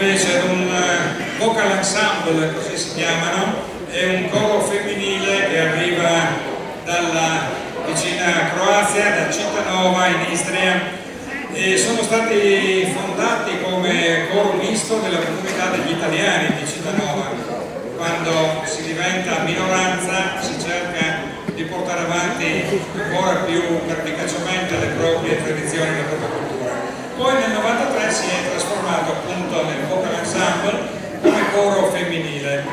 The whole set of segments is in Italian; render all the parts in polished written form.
invece ad un vocal ensemble, così si chiamano, è un coro femminile che arriva dalla vicina Croazia, da Cittadova in Istria, e sono stati fondati come coro misto della comunità degli italiani di Cittadova. Quando si diventa minoranza si cerca di portare avanti ancora più pervicacemente le proprie tradizioni, la propria cultura. Poi nel 93 si è trasformato appunto nel vocal ensemble come coro femminile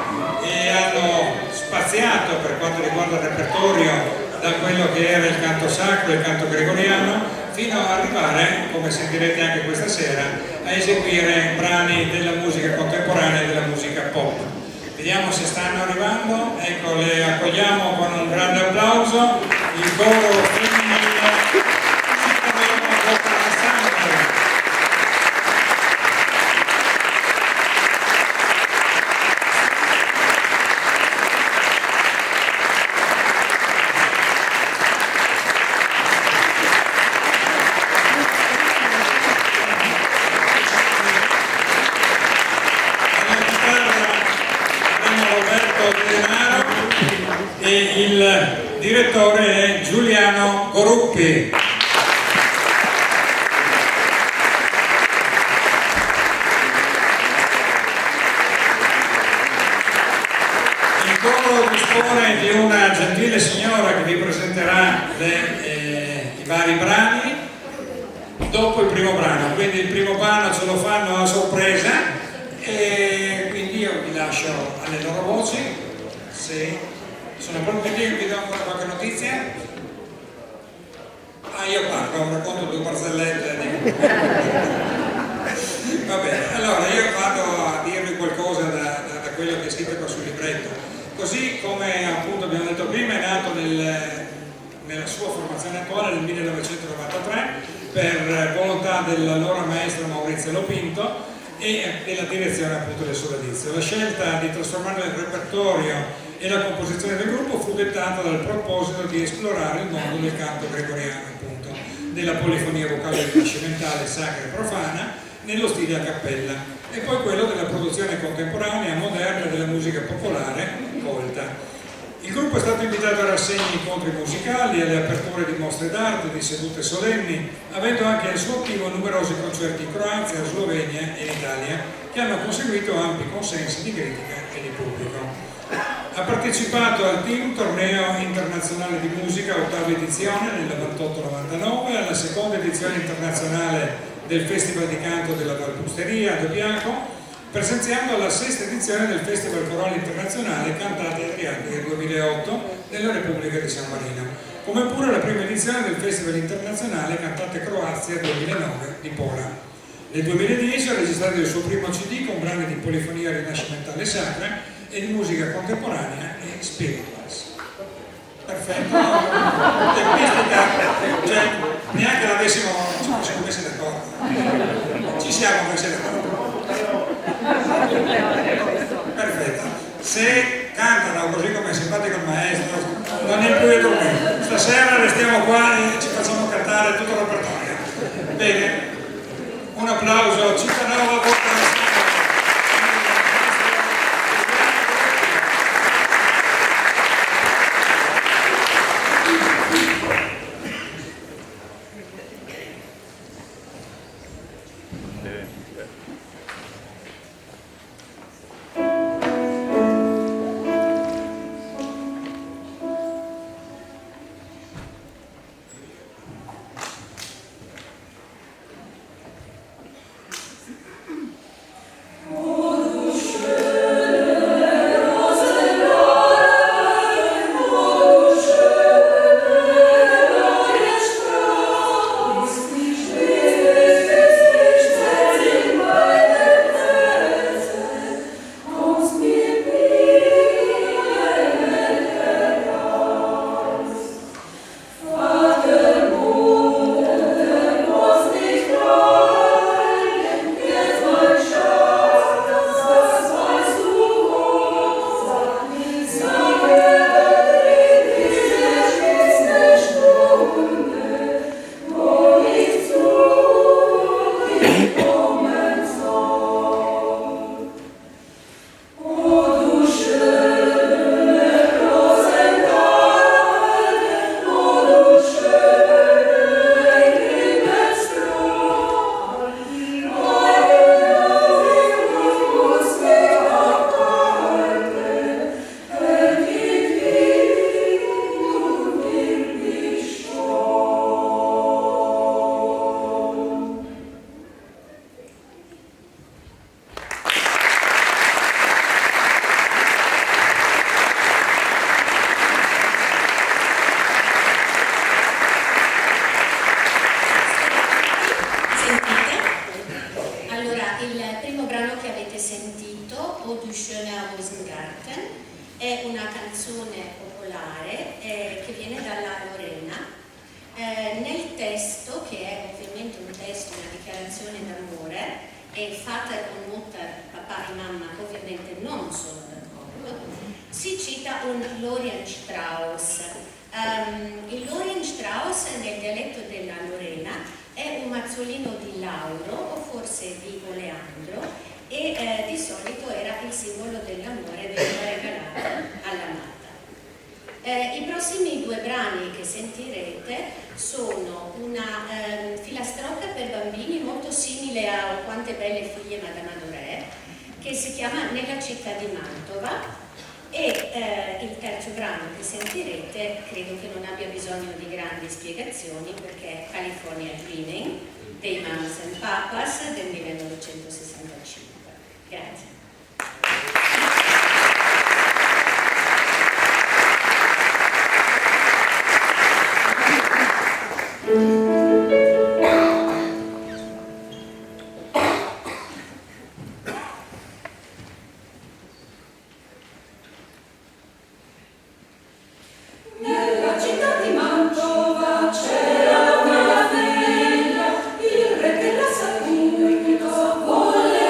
e hanno spaziato per quanto riguarda il repertorio da quello che era il canto sacro e il canto gregoriano fino ad arrivare, come sentirete anche questa sera, a eseguire brani della musica contemporanea e della musica pop. Vediamo se stanno arrivando. Ecco, le accogliamo con un grande applauso il coro femminile. E il direttore è Giuliano Coruppi. Il coro dispone di una gentile signora che vi presenterà i vari brani dopo il primo brano, quindi il primo brano ce lo fanno a sorpresa e quindi io vi lascio alle loro voci. Se sono pronti, vi do ancora qualche notizia? Io parlo, racconto due barzellette. Va bene, allora io vado a dirvi qualcosa da quello che è scritto qua sul libretto. Così come appunto abbiamo detto prima, è nato nella sua formazione attuale nel 1993 per volontà dell'allora maestro Maurizio Lopinto e della direzione appunto del Sodalizio. La scelta di trasformare il repertorio e la composizione del gruppo fu dettata dal proposito di esplorare il mondo del canto gregoriano, appunto, della polifonia vocale rinascimentale, sacra e profana, nello stile a cappella, e poi quello della produzione contemporanea, moderna, della musica popolare, colta. Il gruppo è stato invitato a rassegne e incontri musicali, alle aperture di mostre d'arte, di sedute solenni, avendo anche al suo attivo numerosi concerti in Croazia, Slovenia e in Italia, che hanno conseguito ampi consensi di critica e di pubblico. Ha partecipato al team Torneo Internazionale di Musica, ottava edizione nel 98-99, alla seconda edizione internazionale del Festival di Canto della Valpusteria a Dobbiaco, presenziando alla sesta edizione del Festival Corale Internazionale Cantate Adriatiche 2008 nella Repubblica di San Marino, come pure la prima edizione del Festival Internazionale Cantate Croazia 2009 di Pola. Nel 2010 ha registrato il suo primo CD con brani di polifonia rinascimentale sacra e di musica contemporanea e spirituals. Perfetto, tempistica, cioè neanche l'avessimo, ci siamo messi d'accordo. Ci siamo messi d'accordo. Perfetto. Se cantano così come è simpatico il maestro, non è più di tormento. Stasera restiamo qua e ci facciamo cantare tutto il repertorio. Bene, un applauso a Cittadova. Bye. il primo brano che avete sentito, O du schöner Rosengarten, è una canzone popolare che viene dalla Lorena. Nel testo, che è ovviamente un testo, una dichiarazione d'amore, e fatta con molta papà e mamma, che ovviamente non sono d'accordo, si cita un Lorien Strauss. Il Lorien Strauss nel dialetto della Lorena è un mazzolino di Lauro o forse di Oleandro e di solito era il simbolo dell'amore, veniva regalato all'amata. I prossimi due brani che sentirete sono una filastrocca per bambini molto simile a O quante belle figlie Madame Adoré, che si chiama Nella città di Mantova, e il terzo brano che sentirete credo che non abbia bisogno di grandi spiegazioni, perché è California Dreaming dei Mamas and Papas del 1965. Grazie. Nella città di Mantova c'era una bella, il re che la sapeva volle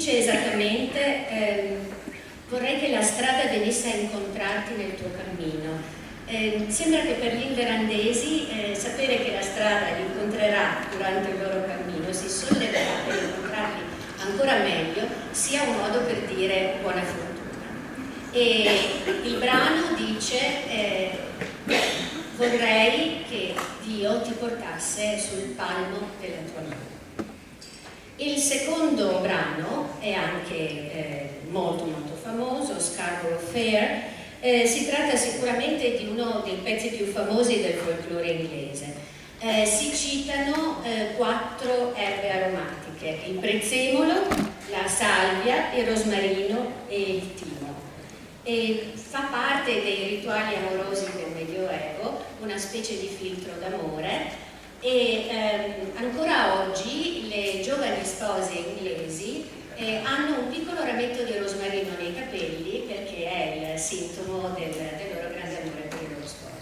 dice esattamente vorrei che la strada venisse a incontrarti nel tuo cammino. Sembra che per gli inverandesi sapere che la strada li incontrerà durante il loro cammino, si solleverà per incontrarli ancora meglio, sia un modo per dire buona fortuna. E il brano dice vorrei che Dio ti portasse sul palmo della tua mano. Il secondo brano è anche molto molto famoso, Scarborough Fair. Si tratta sicuramente di uno dei pezzi più famosi del folklore inglese. Si citano 4 erbe aromatiche: il prezzemolo, la salvia, il rosmarino e il timo. E fa parte dei rituali amorosi del Medioevo, una specie di filtro d'amore. E ancora oggi le giovani spose inglesi hanno un piccolo rametto di rosmarino nei capelli perché è il sintomo del loro grande amore per il loro sposo.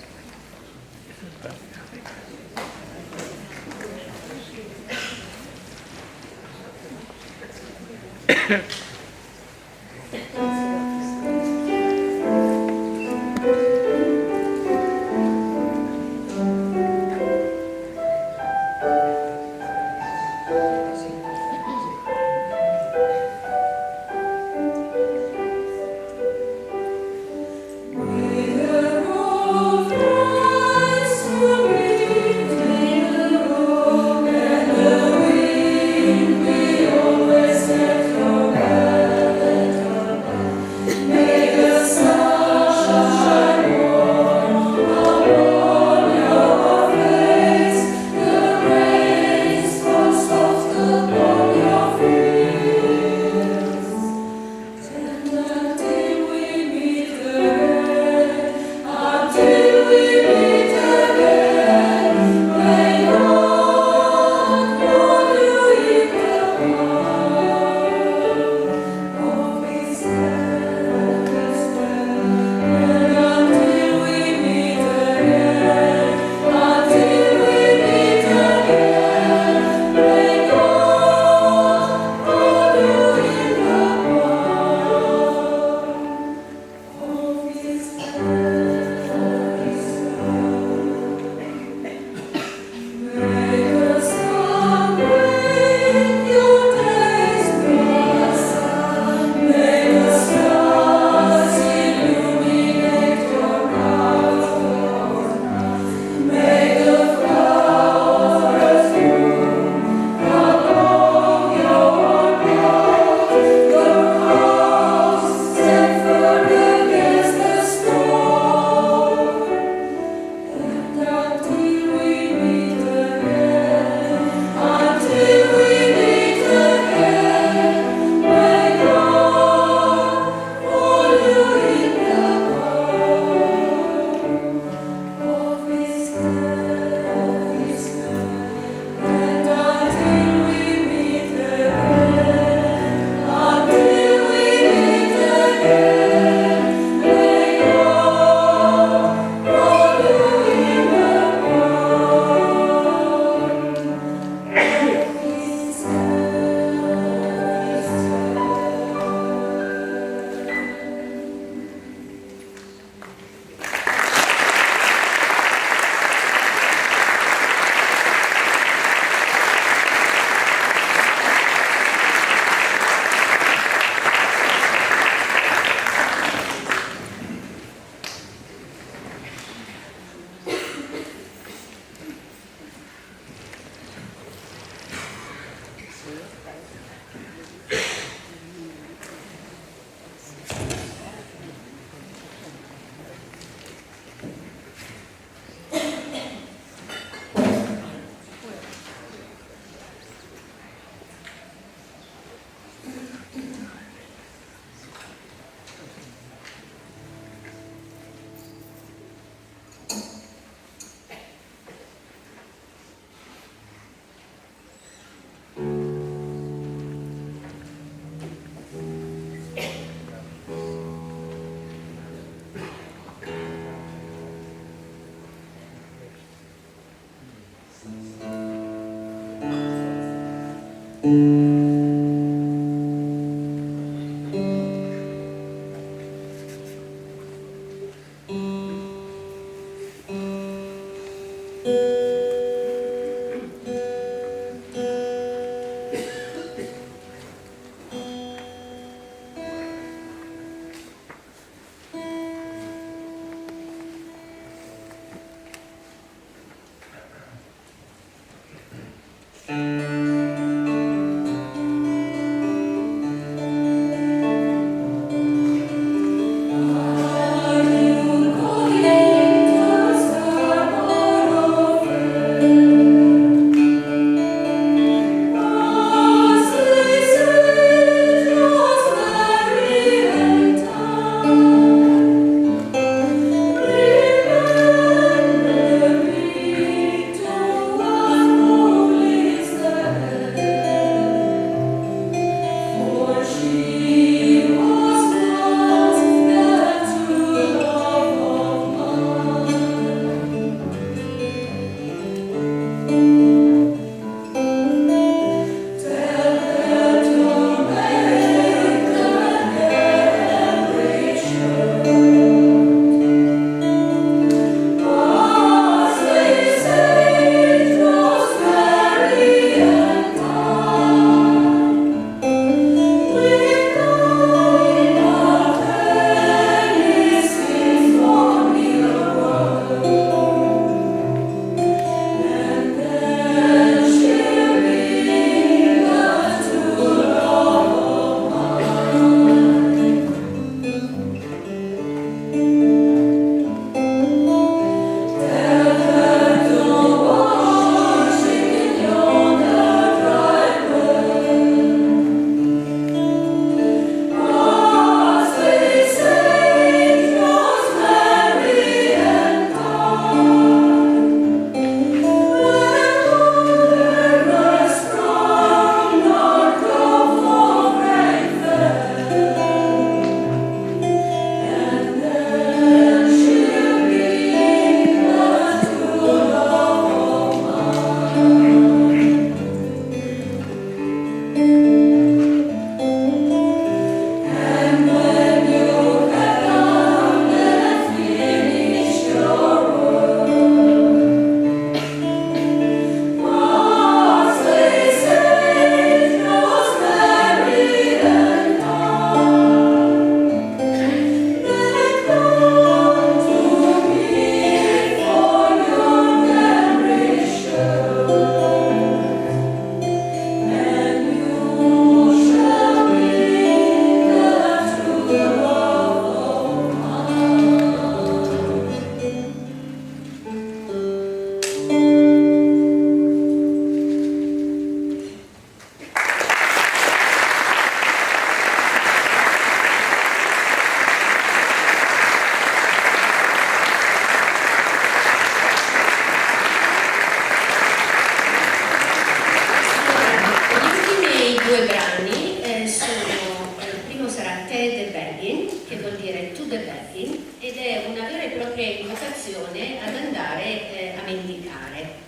inclinazione ad andare a mendicare.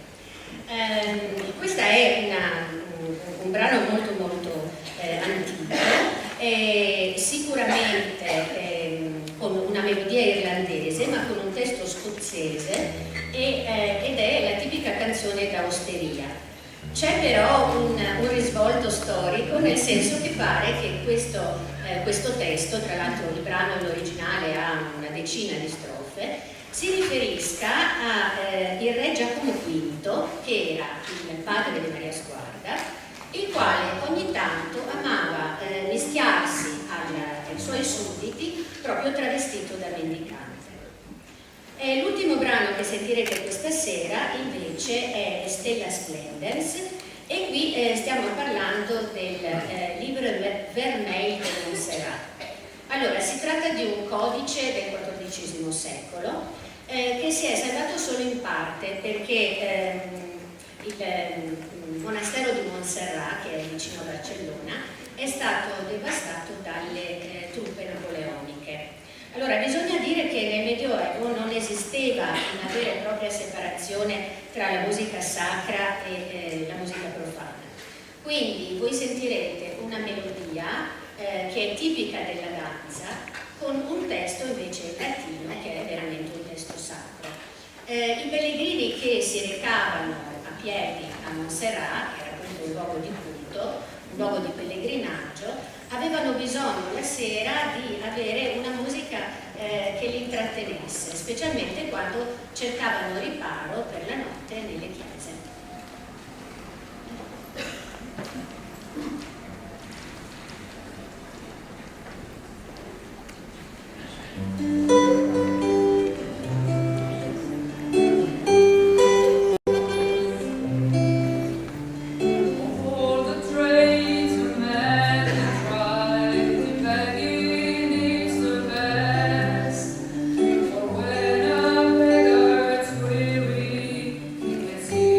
Questo è un brano molto molto antico, sicuramente con una melodia irlandese ma con un testo scozzese ed è la tipica canzone da osteria. C'è però un risvolto storico, nel senso che pare che questo testo, tra l'altro il brano l'originale ha una decina di strofe, si riferisca a il re Giacomo V, che era il padre di Maria Sguarda, il quale ogni tanto amava mischiarsi ai suoi sudditi proprio travestito da mendicante. L'ultimo brano che sentirete questa sera invece è Stella Splendens, e qui stiamo parlando del libro Vermeil de Montserrat. Allora, si tratta di un codice del XIV secolo che si è salvato solo in parte perché il monastero di Montserrat, che è vicino a Barcellona, è stato devastato dalle truppe napoleoniche. Allora, bisogna dire che nel Medioevo non esisteva una vera e propria separazione tra la musica sacra e la musica profana. Quindi voi sentirete una melodia che è tipica della danza, con un testo invece in latino che è veramente un testo sacro. I pellegrini che si recavano a piedi a Montserrat, che era appunto un luogo di culto, un luogo di pellegrinaggio, avevano bisogno la sera di avere una musica che li intrattenesse, specialmente quando cercavano riparo per la notte nelle chiese. See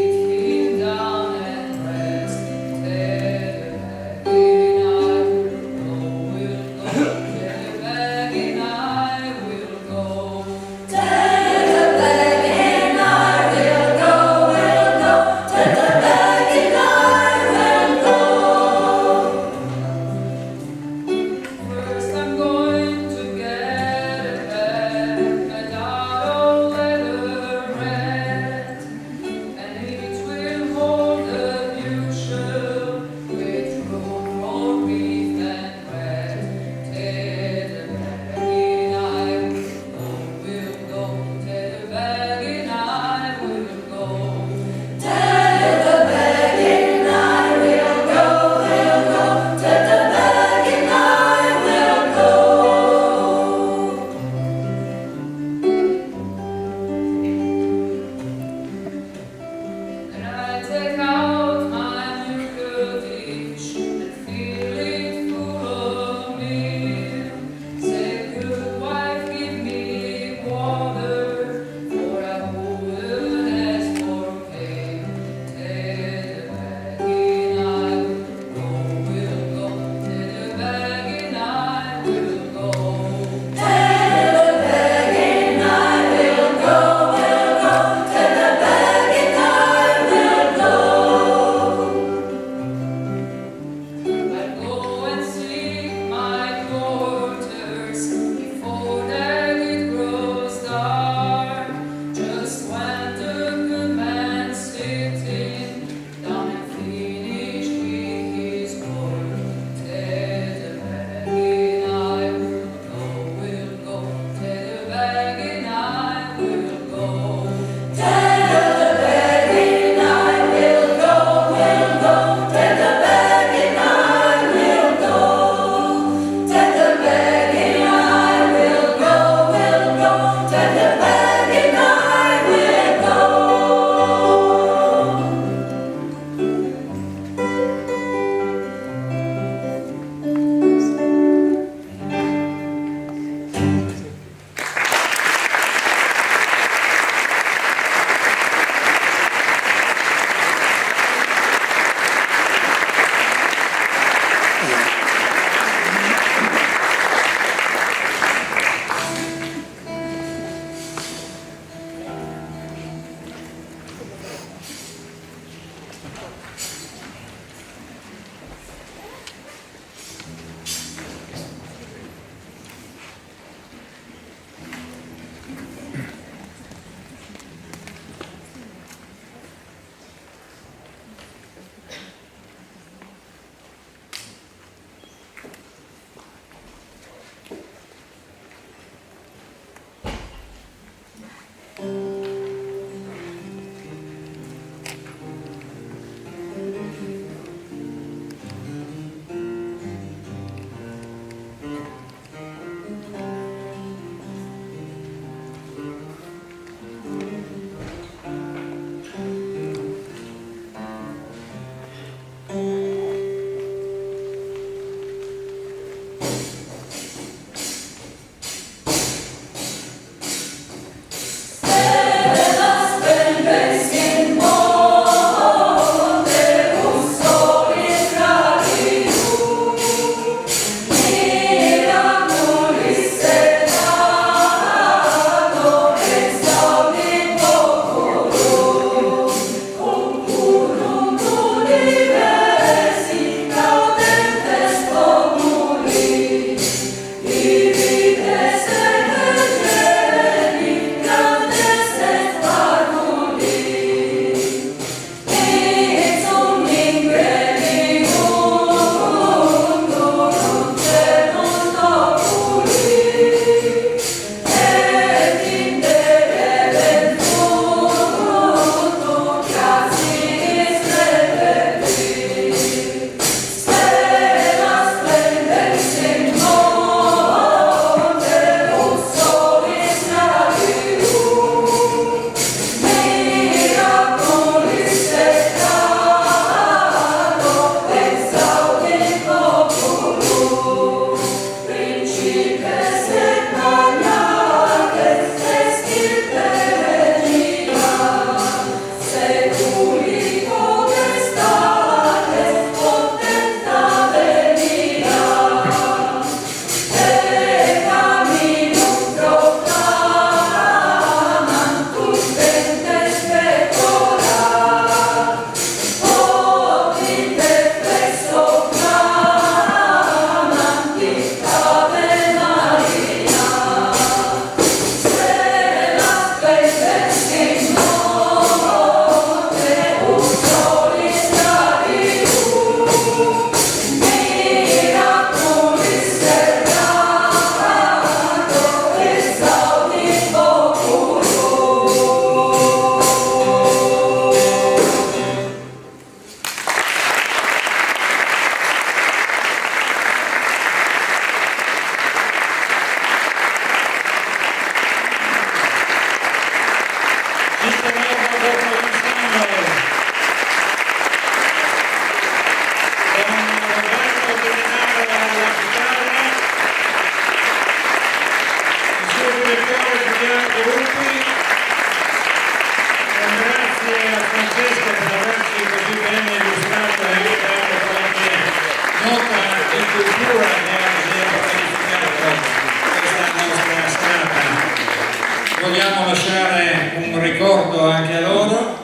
Vogliamo lasciare un ricordo anche a loro,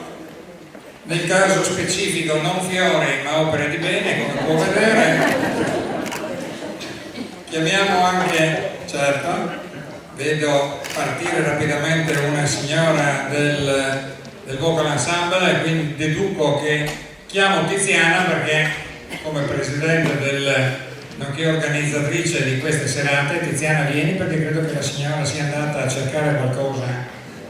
nel caso specifico non fiori ma opere di bene, come può vedere. Chiamiamo anche, certo, vedo partire rapidamente una signora del vocal ensemble e quindi deduco che chiamo Tiziana perché come presidente nonché organizzatrice di queste serate. Tiziana, vieni perché credo che la signora sia andata a cercare qualcosa